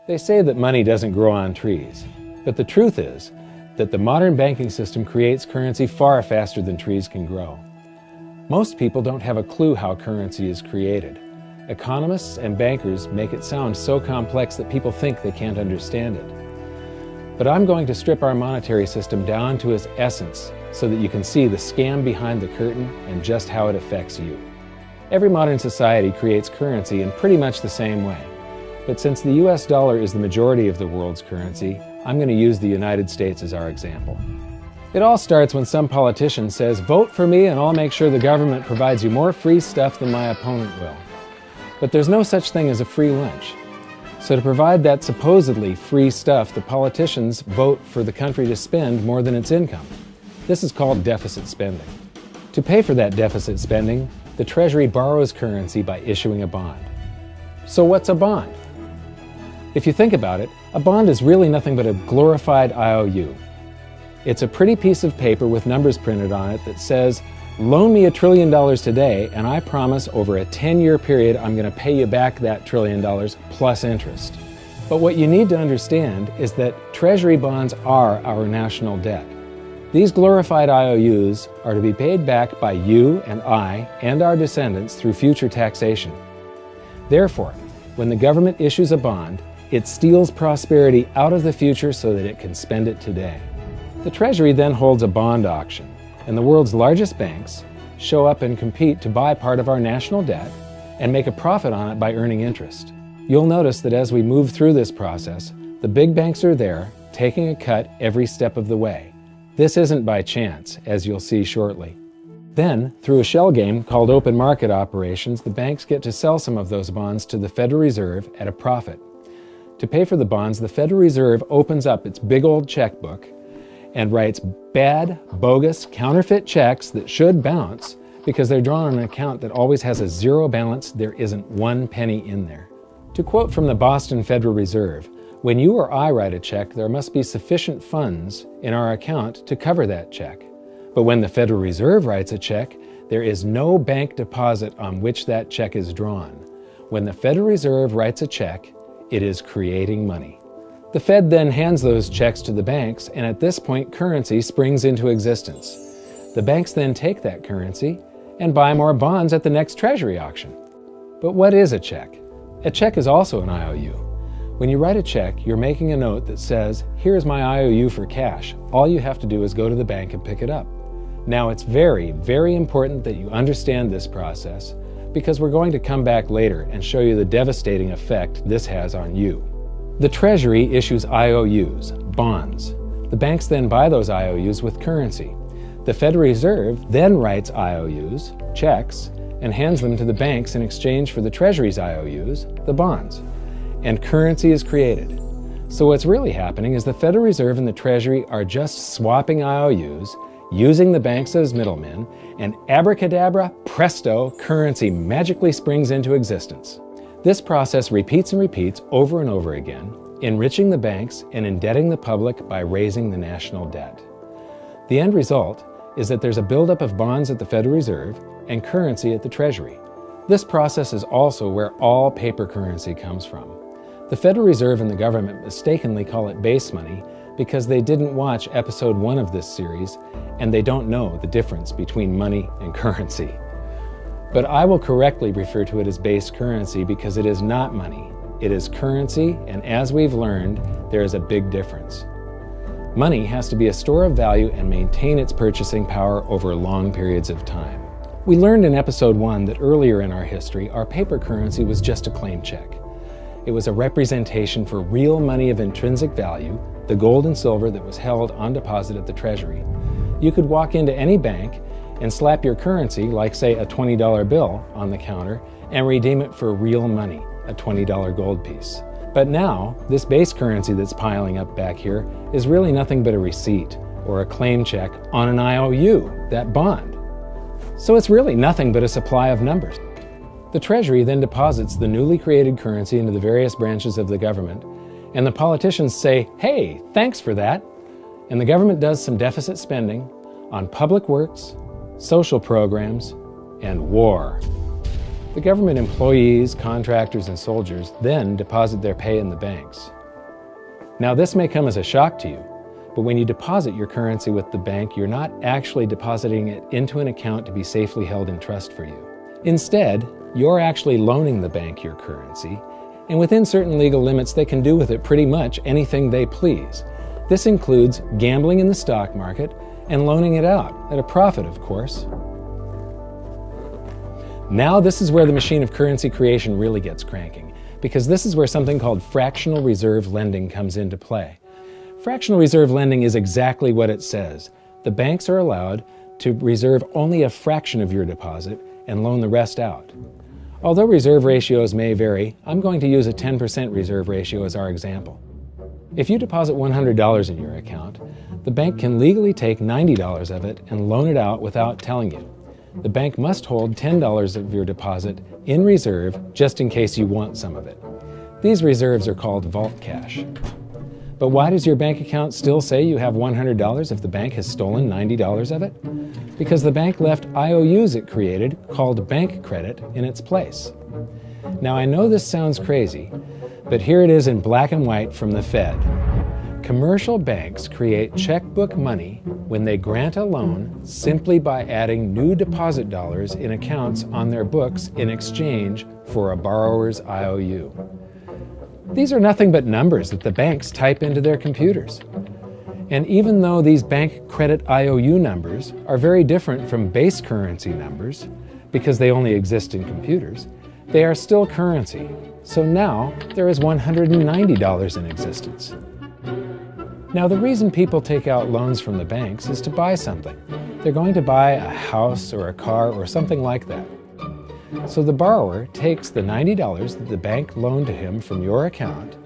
They say that money doesn't grow on trees, but the truth is that the modern banking system creates currency far faster than trees can grow. Most people don't have a clue how currency is created. Economists and bankers make it sound so complex that people think they can't understand it. But I'm going to strip our monetary system down to its essence so that you can see the scam behind the curtain and just how it affects you. Every modern society creates currency in pretty much the same way. But since the US dollar is the majority of the world's currency, I'm going to use the United States as our example. It all starts when some politician says, "Vote for me and I'll make sure the government provides you more free stuff than my opponent will." But there's no such thing as a free lunch. So to provide that supposedly free stuff, the politicians vote for the country to spend more than its income. This is called deficit spending. To pay for that deficit spending, the Treasury borrows currency by issuing a bond. So what's a bond? If you think about it, a bond is really nothing but a glorified IOU. It's a pretty piece of paper with numbers printed on it that says, "Loan me $1 trillion today, and I promise over a 10-year period I'm going to pay you back that $1 trillion plus interest." But what you need to understand is that Treasury bonds are our national debt. These glorified IOUs are to be paid back by you and I and our descendants through future taxation. Therefore, when the government issues a bond, it steals prosperity out of the future so that it can spend it today. The Treasury then holds a bond auction, and the world's largest banks show up and compete to buy part of our national debt and make a profit on it by earning interest. You'll notice that as we move through this process, the big banks are there, taking a cut every step of the way. This isn't by chance, as you'll see shortly. Then, through a shell game called open market operations, the banks get to sell some of those bonds to the Federal Reserve at a profit. To pay for the bonds, the Federal Reserve opens up its big old checkbook and writes bad, bogus, counterfeit checks that should bounce because they're drawn on an account that always has a zero balance. There isn't one penny in there. To quote from the Boston Federal Reserve, "When you or I write a check, there must be sufficient funds in our account to cover that check. But when the Federal Reserve writes a check, there is no bank deposit on which that check is drawn. When the Federal Reserve writes a check, it is creating money." The Fed then hands those checks to the banks, and at this point, currency springs into existence. The banks then take that currency and buy more bonds at the next Treasury auction. But what is a check? A check is also an IOU. When you write a check, you're making a note that says, "Here's my IOU for cash. All you have to do is go to the bank and pick it up." Now, it's very, very important that you understand this process because we're going to come back later and show you the devastating effect this has on you. The Treasury issues IOUs, bonds. The banks then buy those IOUs with currency. The Federal Reserve then writes IOUs, checks, and hands them to the banks in exchange for the Treasury's IOUs, the bonds. And currency is created. So what's really happening is the Federal Reserve and the Treasury are just swapping IOUs, using the banks as middlemen, and abracadabra, presto, currency magically springs into existence. This process repeats and repeats over and over again, enriching the banks and indebting the public by raising the national debt. The end result is that there's a buildup of bonds at the Federal Reserve and currency at the Treasury. This process is also where all paper currency comes from. The Federal Reserve and the government mistakenly call it base money because they didn't watch episode 1 of this series and they don't know the difference between money and currency. But I will correctly refer to it as base currency because it is not money. It is currency, and as we've learned, there is a big difference. Money has to be a store of value and maintain its purchasing power over long periods of time. We learned in episode 1 that earlier in our history, our paper currency was just a claim check. It was a representation for real money of intrinsic value, the gold and silver that was held on deposit at the Treasury. You could walk into any bank and slap your currency, like say a $20 bill, on the counter and redeem it for real money, a $20 gold piece. But now, this base currency that's piling up back here is really nothing but a receipt or a claim check on an IOU, that bond. So it's really nothing but a supply of numbers. The Treasury then deposits the newly created currency into the various branches of the government, and the politicians say, "Hey, thanks for that." And the government does some deficit spending on public works, social programs, and war. The government employees, contractors, and soldiers then deposit their pay in the banks. Now, this may come as a shock to you, but when you deposit your currency with the bank, you're not actually depositing it into an account to be safely held in trust for you. Instead, you're actually loaning the bank your currency, and within certain legal limits, they can do with it pretty much anything they please. This includes gambling in the stock market and loaning it out, at a profit, of course. Now this is where the machine of currency creation really gets cranking, because this is where something called fractional reserve lending comes into play. Fractional reserve lending is exactly what it says. The banks are allowed to reserve only a fraction of your deposit and loan the rest out. Although reserve ratios may vary, I'm going to use a 10% reserve ratio as our example. If you deposit $100 in your account, the bank can legally take $90 of it and loan it out without telling you. The bank must hold $10 of your deposit in reserve just in case you want some of it. These reserves are called vault cash. But why does your bank account still say you have $100 if the bank has stolen $90 of it? Because the bank left IOUs it created, called bank credit, in its place. Now I know this sounds crazy, but here it is in black and white from the Fed. Commercial banks create checkbook money when they grant a loan simply by adding new deposit dollars in accounts on their books in exchange for a borrower's IOU. These are nothing but numbers that the banks type into their computers. And even though these bank credit IOU numbers are very different from base currency numbers, because they only exist in computers, they are still currency. So now there is $190 in existence. Now the reason people take out loans from the banks is to buy something. They're going to buy a house or a car or something like that. So the borrower takes the $90 that the bank loaned to him from your account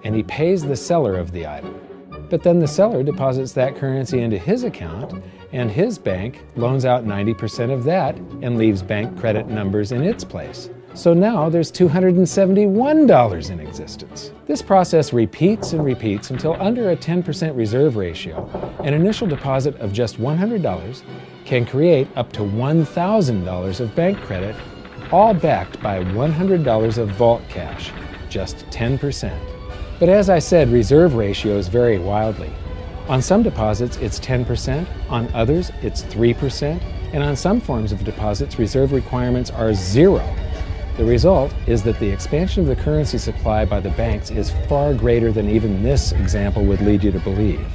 and he pays the seller of the item. But then the seller deposits that currency into his account and his bank loans out 90% of that and leaves bank credit numbers in its place. So now there's $271 in existence. This process repeats and repeats until under a 10% reserve ratio, an initial deposit of just $100 can create up to $1,000 of bank credit, all backed by $100 of vault cash, just 10%. But as I said, reserve ratios vary wildly. On some deposits, it's 10%, on others, it's 3%, and on some forms of deposits, reserve requirements are 0. The result is that the expansion of the currency supply by the banks is far greater than even this example would lead you to believe.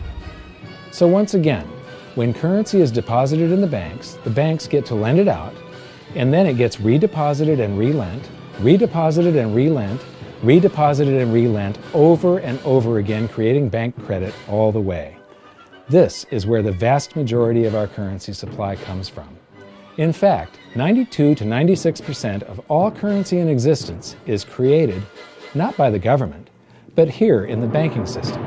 So once again, when currency is deposited in the banks get to lend it out, and then it gets redeposited and relent, redeposited and relent, redeposited and relent over and over again, creating bank credit all the way. This is where the vast majority of our currency supply comes from. In fact, 92 to 96% of all currency in existence is created not by the government, but here in the banking system.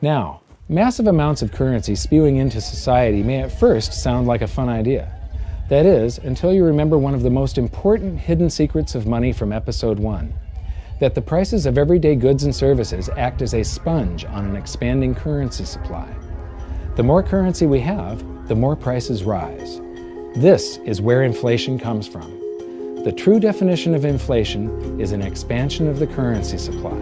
Now, massive amounts of currency spewing into society may at first sound like a fun idea. That is, until you remember one of the most important hidden secrets of money from episode 1, that the prices of everyday goods and services act as a sponge on an expanding currency supply. The more currency we have, the more prices rise. This is where inflation comes from. The true definition of inflation is an expansion of the currency supply.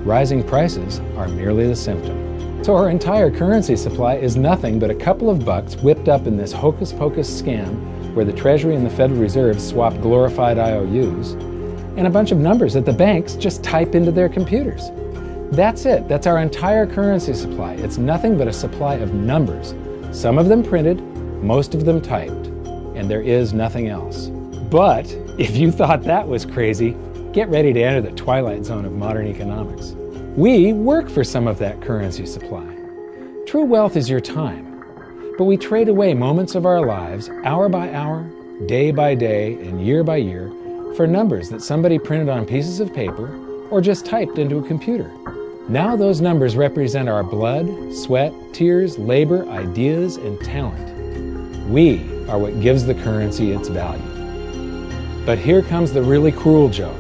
Rising prices are merely the symptom. So our entire currency supply is nothing but a couple of bucks whipped up in this hocus-pocus scam where the Treasury and the Federal Reserve swap glorified IOUs, and a bunch of numbers that the banks just type into their computers. That's it. That's our entire currency supply. It's nothing but a supply of numbers, some of them printed, most of them typed, and there is nothing else. But if you thought that was crazy, get ready to enter the twilight zone of modern economics. We work for some of that currency supply. True wealth is your time, but we trade away moments of our lives, hour by hour, day by day, and year by year, for numbers that somebody printed on pieces of paper or just typed into a computer. Now those numbers represent our blood, sweat, tears, labor, ideas, and talent. We are what gives the currency its value. But here comes the really cruel joke.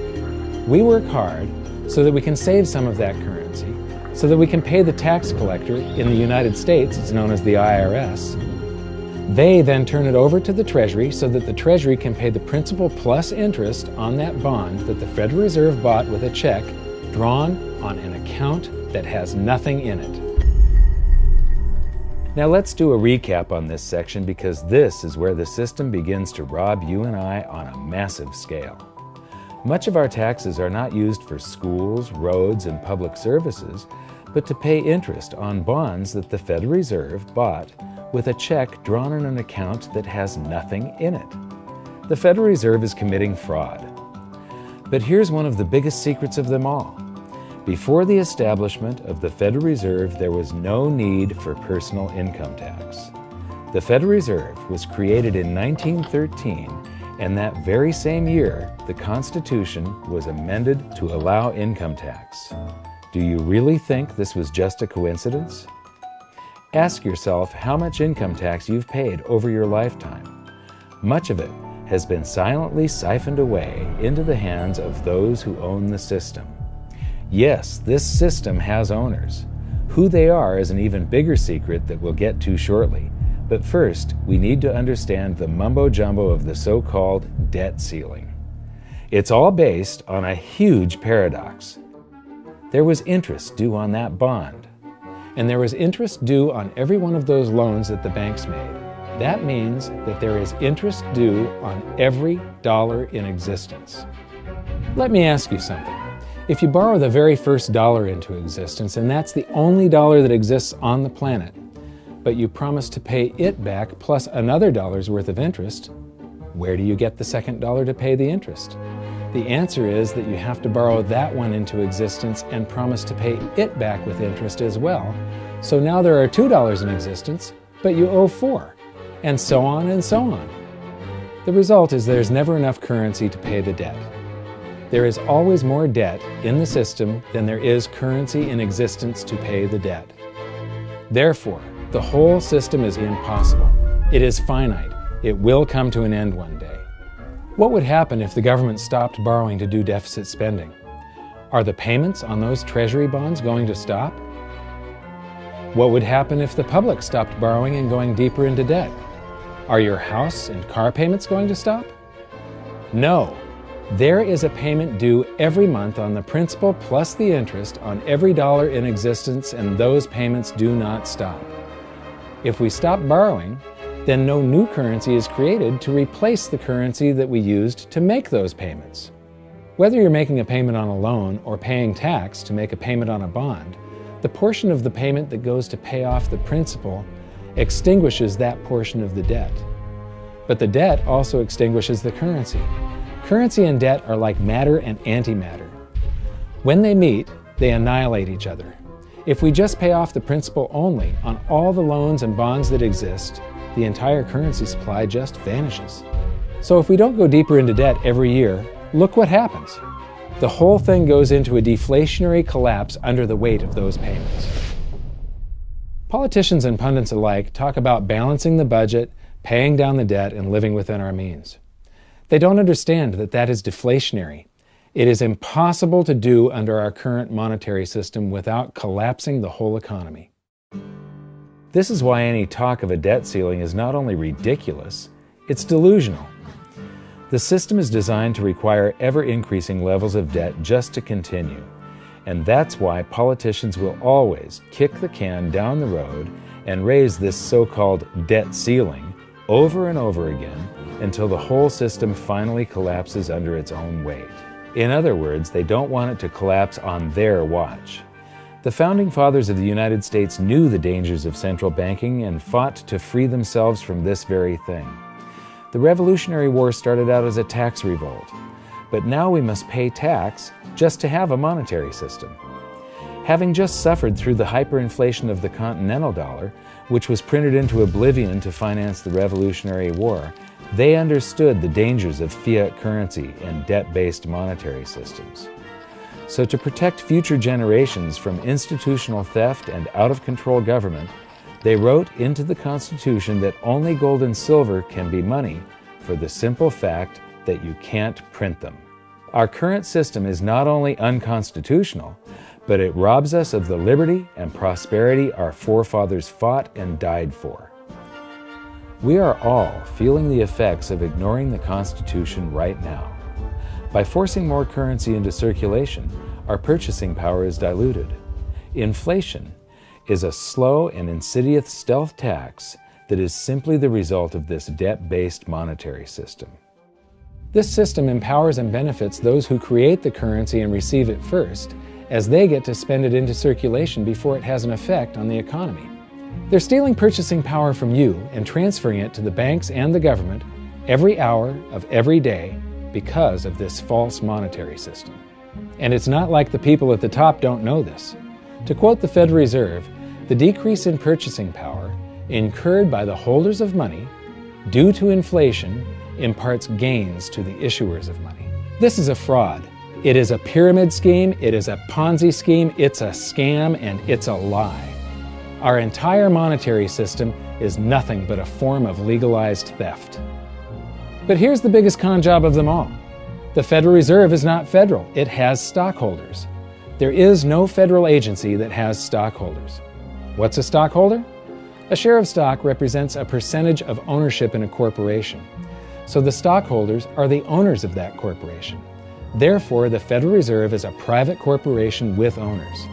We work hard so that we can save some of that currency, so that we can pay the tax collector in the United States, it's known as the IRS, They then turn it over to the Treasury so that the Treasury can pay the principal plus interest on that bond that the Federal Reserve bought with a check drawn on an account that has nothing in it. Now let's do a recap on this section, because this is where the system begins to rob you and I on a massive scale. Much of our taxes are not used for schools, roads, and public services, but to pay interest on bonds that the Federal Reserve bought with a check drawn on an account that has nothing in it. The Federal Reserve is committing fraud. But here's one of the biggest secrets of them all. Before the establishment of the Federal Reserve, there was no need for personal income tax. The Federal Reserve was created in 1913, and that very same year, the Constitution was amended to allow income tax. Do you really think this was just a coincidence? Ask yourself how much income tax you've paid over your lifetime. Much of it has been silently siphoned away into the hands of those who own the system. Yes, this system has owners. Who they are is an even bigger secret that we'll get to shortly. But first, we need to understand the mumbo-jumbo of the so-called debt ceiling. It's all based on a huge paradox. There was interest due on that bond, and there was interest due on every one of those loans that the banks made. That means that there is interest due on every dollar in existence. Let me ask you something. If you borrow the very first dollar into existence, and that's the only dollar that exists on the planet, but you promise to pay it back plus another dollar's worth of interest, where do you get the second dollar to pay the interest? The answer is that you have to borrow that one into existence and promise to pay it back with interest as well. So now there are $2 in existence, but you owe $4, and so on and so on. The result is there's never enough currency to pay the debt. There is always more debt in the system than there is currency in existence to pay the debt. Therefore, the whole system is impossible. It is finite. It will come to an end one day. What would happen if the government stopped borrowing to do deficit spending? Are the payments on those treasury bonds going to stop? What would happen if the public stopped borrowing and going deeper into debt? Are your house and car payments going to stop? No. There is a payment due every month on the principal plus the interest on every dollar in existence, and those payments do not stop. If we stop borrowing, then no new currency is created to replace the currency that we used to make those payments. Whether you're making a payment on a loan or paying tax to make a payment on a bond, the portion of the payment that goes to pay off the principal extinguishes that portion of the debt. But the debt also extinguishes the currency. Currency and debt are like matter and antimatter. When they meet, they annihilate each other. If we just pay off the principal only on all the loans and bonds that exist, the entire currency supply just vanishes. So if we don't go deeper into debt every year, look what happens. The whole thing goes into a deflationary collapse under the weight of those payments. Politicians and pundits alike talk about balancing the budget, paying down the debt, and living within our means. They don't understand that that is deflationary. It is impossible to do under our current monetary system without collapsing the whole economy. This is why any talk of a debt ceiling is not only ridiculous, it's delusional. The system is designed to require ever-increasing levels of debt just to continue. And that's why politicians will always kick the can down the road and raise this so-called debt ceiling over and over again until the whole system finally collapses under its own weight. In other words, they don't want it to collapse on their watch. The Founding Fathers of the United States knew the dangers of central banking and fought to free themselves from this very thing. The Revolutionary War started out as a tax revolt, but now we must pay tax just to have a monetary system. Having just suffered through the hyperinflation of the continental dollar, which was printed into oblivion to finance the Revolutionary War, they understood the dangers of fiat currency and debt-based monetary systems. So to protect future generations from institutional theft and out-of-control government, they wrote into the Constitution that only gold and silver can be money for the simple fact that you can't print them. Our current system is not only unconstitutional, but it robs us of the liberty and prosperity our forefathers fought and died for. We are all feeling the effects of ignoring the Constitution right now. By forcing more currency into circulation, our purchasing power is diluted. Inflation is a slow and insidious stealth tax that is simply the result of this debt-based monetary system. This system empowers and benefits those who create the currency and receive it first, as they get to spend it into circulation before it has an effect on the economy. They're stealing purchasing power from you and transferring it to the banks and the government every hour of every day because of this false monetary system. And it's not like the people at the top don't know this. To quote the Federal Reserve, the decrease in purchasing power incurred by the holders of money due to inflation imparts gains to the issuers of money. This is a fraud. It is a pyramid scheme, it is a Ponzi scheme, it's a scam, and it's a lie. Our entire monetary system is nothing but a form of legalized theft. But here's the biggest con job of them all. The Federal Reserve is not federal, it has stockholders. There is no federal agency that has stockholders. What's a stockholder? A share of stock represents a percentage of ownership in a corporation. So the stockholders are the owners of that corporation. Therefore, the Federal Reserve is a private corporation with owners.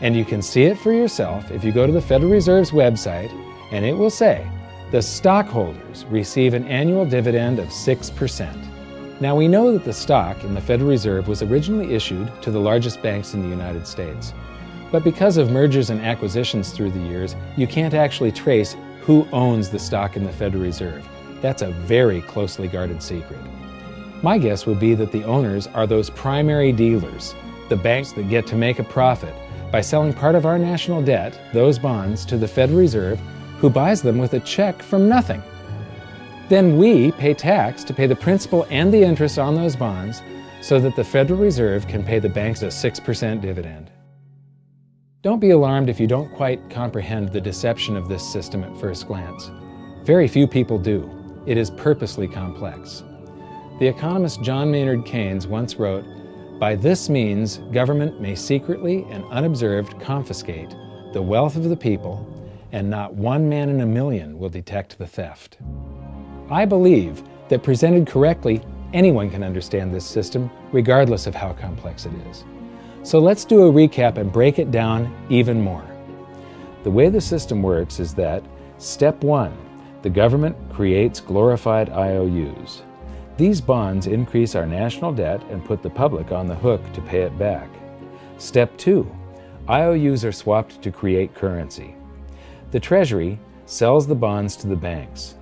And you can see it for yourself if you go to the Federal Reserve's website, and it will say, the stockholders receive an annual dividend of 6%. Now we know that the stock in the Federal Reserve was originally issued to the largest banks in the United States. But because of mergers and acquisitions through the years, you can't actually trace who owns the stock in the Federal Reserve. That's a very closely guarded secret. My guess would be that the owners are those primary dealers, the banks that get to make a profit by selling part of our national debt, those bonds, to the Federal Reserve, who buys them with a check from nothing. Then we pay tax to pay the principal and the interest on those bonds so that the Federal Reserve can pay the banks a 6% dividend. Don't be alarmed if you don't quite comprehend the deception of this system at first glance. Very few people do. It is purposely complex. The economist John Maynard Keynes once wrote, "By this means, government may secretly and unobserved confiscate the wealth of the people, and not one man in a million will detect the theft." I believe that presented correctly, anyone can understand this system, regardless of how complex it is. So let's do a recap and break it down even more. The way the system works is that, step 1, the government creates glorified IOUs. These bonds increase our national debt and put the public on the hook to pay it back. Step 2, IOUs are swapped to create currency. The Treasury sells the bonds to the banks.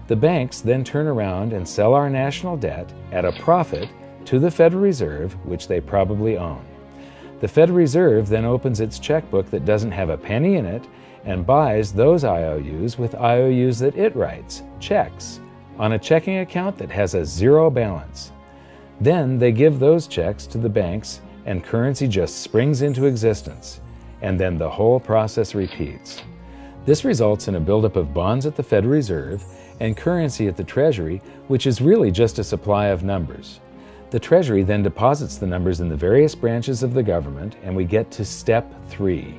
The banks then turn around and sell our national debt at a profit to the Federal Reserve, which they probably own. The Federal Reserve then opens its checkbook that doesn't have a penny in it and buys those IOUs with IOUs that it writes, checks, on a checking account that has a zero balance. Then they give those checks to the banks and currency just springs into existence, and then the whole process repeats. This results in a buildup of bonds at the Federal Reserve and currency at the Treasury, which is really just a supply of numbers. The Treasury then deposits the numbers in the various branches of the government, and we get to step 3.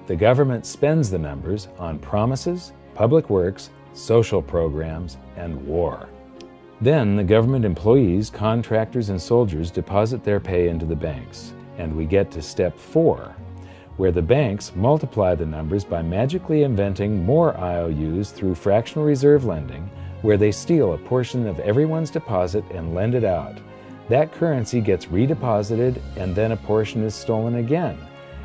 The government spends the numbers on promises, public works, social programs, and war. Then the government employees, contractors, and soldiers deposit their pay into the banks, and we get to step 4, where the banks multiply the numbers by magically inventing more IOUs through fractional reserve lending, where they steal a portion of everyone's deposit and lend it out. That currency gets redeposited, and then a portion is stolen again,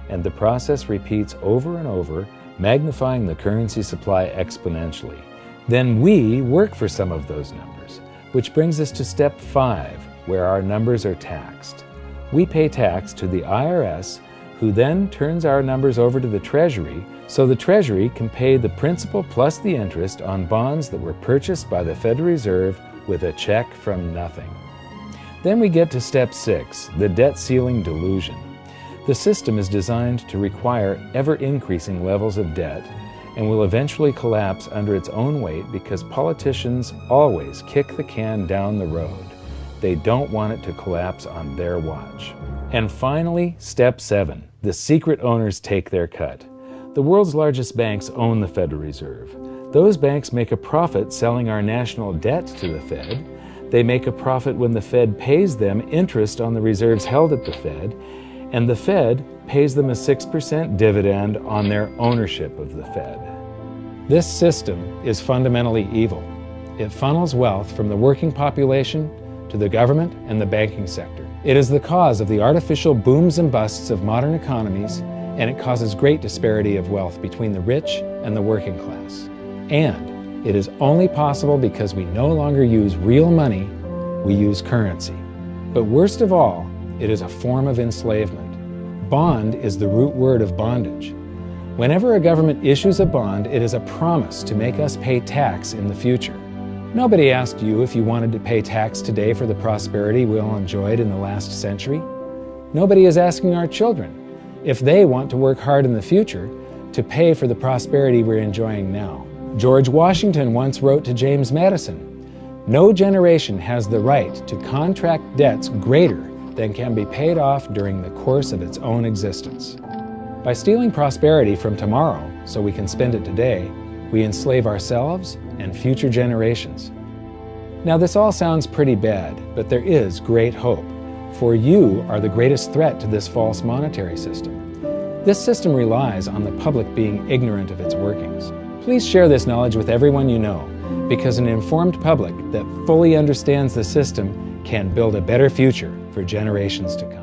and the process repeats over and over, magnifying the currency supply exponentially. Then we work for some of those numbers, which brings us to step 5, where our numbers are taxed. We pay tax to the IRS, who then turns our numbers over to the Treasury, so the Treasury can pay the principal plus the interest on bonds that were purchased by the Federal Reserve with a check from nothing. Then we get to step 6, the debt ceiling delusion. The system is designed to require ever-increasing levels of debt and will eventually collapse under its own weight because politicians always kick the can down the road. They don't want it to collapse on their watch. And finally, step 7, the secret owners take their cut. The world's largest banks own the Federal Reserve. Those banks make a profit selling our national debt to the Fed. They make a profit when the Fed pays them interest on the reserves held at the Fed, and the Fed pays them a 6% dividend on their ownership of the Fed. This system is fundamentally evil. It funnels wealth from the working population to the government and the banking sector. It is the cause of the artificial booms and busts of modern economies, and it causes great disparity of wealth between the rich and the working class. And it is only possible because we no longer use real money, we use currency. But worst of all, it is a form of enslavement. Bond is the root word of bondage. Whenever a government issues a bond, it is a promise to make us pay tax in the future. Nobody asked you if you wanted to pay tax today for the prosperity we all enjoyed in the last century. Nobody is asking our children if they want to work hard in the future to pay for the prosperity we're enjoying now. George Washington once wrote to James Madison, "No generation has the right to contract debts greater than can be paid off during the course of its own existence." By stealing prosperity from tomorrow so we can spend it today, we enslave ourselves and future generations. Now this all sounds pretty bad, but there is great hope, for you are the greatest threat to this false monetary system. This system relies on the public being ignorant of its workings. Please share this knowledge with everyone you know, because an informed public that fully understands the system can build a better future for generations to come.